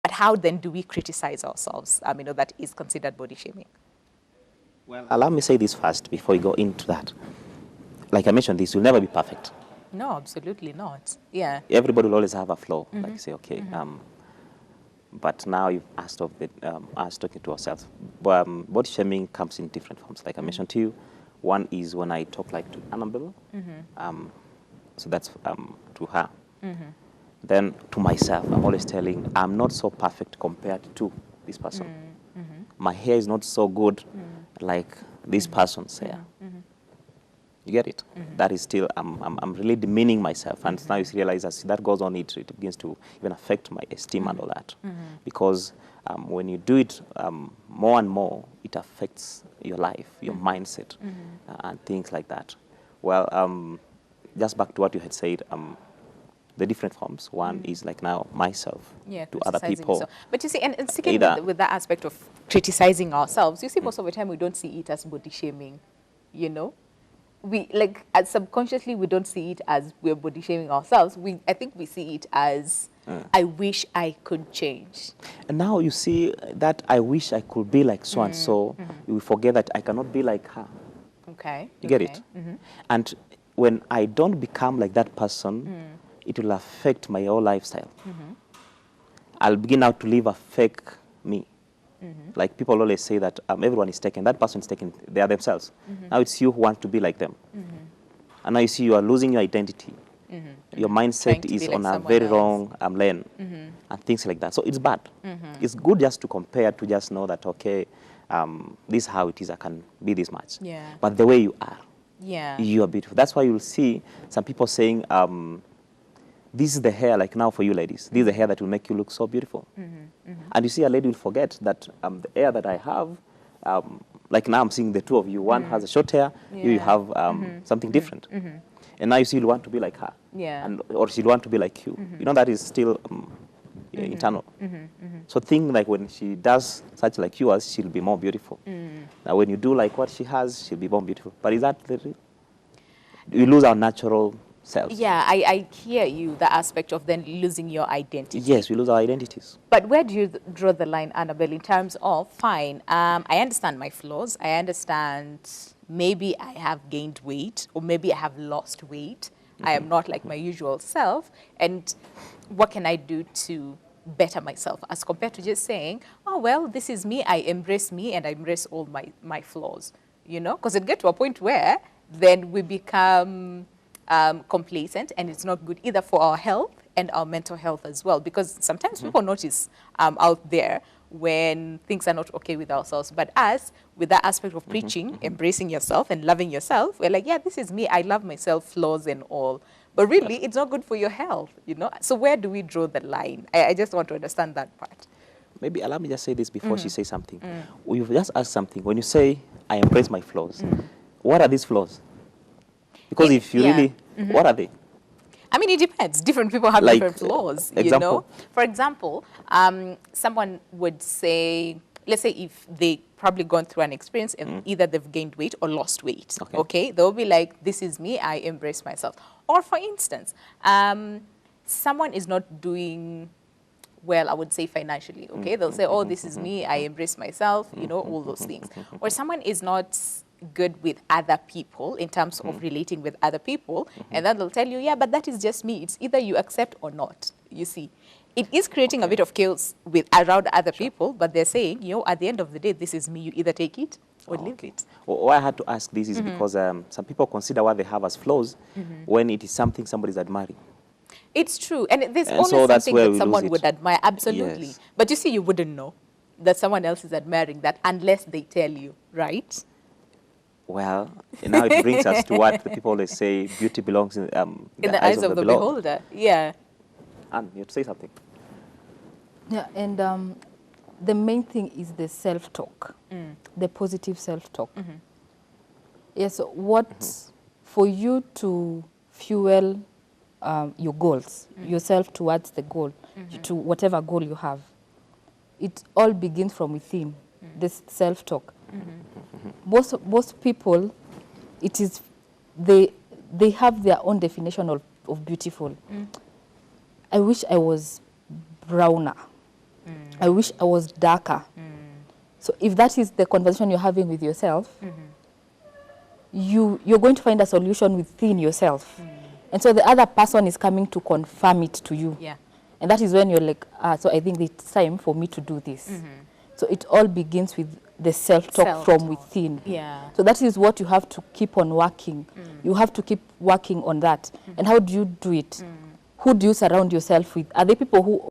But how then do we criticize ourselves, that is considered body shaming? Well, allow me say this first before we go into that. Like I mentioned, this will never be perfect. No, absolutely not. Yeah. Everybody will always have a flaw. Like say, okay, but now you've asked of it, us talking to ourselves. Body shaming comes in different forms. Like I mentioned to you, one is when I talk like to Annabelle. So that's to her. Then to myself, I'm always telling, I'm not so perfect compared to this person. My hair is not so good like this person's hair. You get it? That is still, I'm really demeaning myself. And now you realize as that goes on, it begins to even affect my esteem and all that. Because when you do it more and more, it affects your life, your mindset, and things like that. Well, just back to what you had said, the different forms. One is like now myself to other people. So. But you see, and sticking with that aspect of criticizing ourselves, you see, most of the time we don't see it as body shaming, We subconsciously we don't see it as we're body shaming ourselves. I think we see it as I wish I could change. And now you see that I wish I could be like so and so. You forget that I cannot be like her. Okay. You get it? And when I don't become like that person, it will affect my whole lifestyle. I'll begin now to live a fake me. Like people always say that everyone is taken. That person is taken. They are themselves. Now it's you who want to be like them. And now you see you are losing your identity. Your mindset is on a very wrong lane. And things like that. So it's bad. It's good just to compare, to just know that, okay, this is how it is. I can be this much. Yeah. But the way you are, yeah, you are beautiful. That's why you'll see some people saying, this is the hair, like now for you ladies, this is the hair that will make you look so beautiful. And you see a lady will forget that the hair that I have, like now I'm seeing the two of you, one has a short hair, you have something different. And now you see you want to be like her, or she'll want to be like you. You know, that is still internal. So think like when she does such like you, as she'll be more beautiful. Now when you do like what she has, she'll be more beautiful. But is that we lose our natural selves. Yeah, I hear you, the aspect of then losing your identity. Yes, we lose our identities. But where do you draw the line, Annabelle, in terms of, fine, I understand my flaws. I understand maybe I have gained weight or maybe I have lost weight. I am not like my usual self. And what can I do to better myself as compared to just saying, oh, well, this is me. I embrace me and I embrace all my flaws, because it gets to a point where then we become complacent, and it's not good either for our health and our mental health as well, because sometimes people notice out there when things are not okay with ourselves. But us, with that aspect of preaching, embracing yourself and loving yourself, we're like, yeah, this is me. I love myself, flaws and all. But really, it's not good for your health, So where do we draw the line? I just want to understand that part. Maybe allow me just say this before she says something. We've just asked something. When you say, I embrace my flaws, what are these flaws? Because if you really, what are they? I mean, it depends. Different people have different flaws, example? For example, someone would say, let's say if they probably gone through an experience and either they've gained weight or lost weight, okay? They'll be like, this is me, I embrace myself. Or for instance, someone is not doing well, I would say financially, okay? They'll say, oh, this is me, I embrace myself, all those things. Or someone is not good with other people in terms of relating with other people, and then they'll tell you, yeah, but that is just me. It's either you accept or not, you see. It is creating a bit of chaos around other people, but they're saying, at the end of the day, this is me. You either take it or leave it. Why I had to ask this is because some people consider what they have as flaws when it is something somebody's admiring. It's true. And there's always something that someone would admire. Absolutely. Yes. But you see, you wouldn't know that someone else is admiring that unless they tell you, right? Well, now it brings us to what the people always say, beauty belongs in the eyes of the beholder. Yeah. Anne, you have to say something. Yeah, and the main thing is the self-talk, the positive self-talk. Yes, what for you to fuel your goals, yourself towards the goal, to whatever goal you have, it all begins from within, this self-talk. Most people, it is they have their own definition of beautiful. I wish I was browner. I wish I was darker. So if that is the conversation you're having with yourself, you're going to find a solution within yourself. And so the other person is coming to confirm it to you. Yeah. And that is when you're like, so I think it's time for me to do this. So it all begins with the self-talk from Self-talk. within. Yeah. So that is what you have to keep on working. You have to keep working on that. And how do you do it? Who do you surround yourself with? Are there people who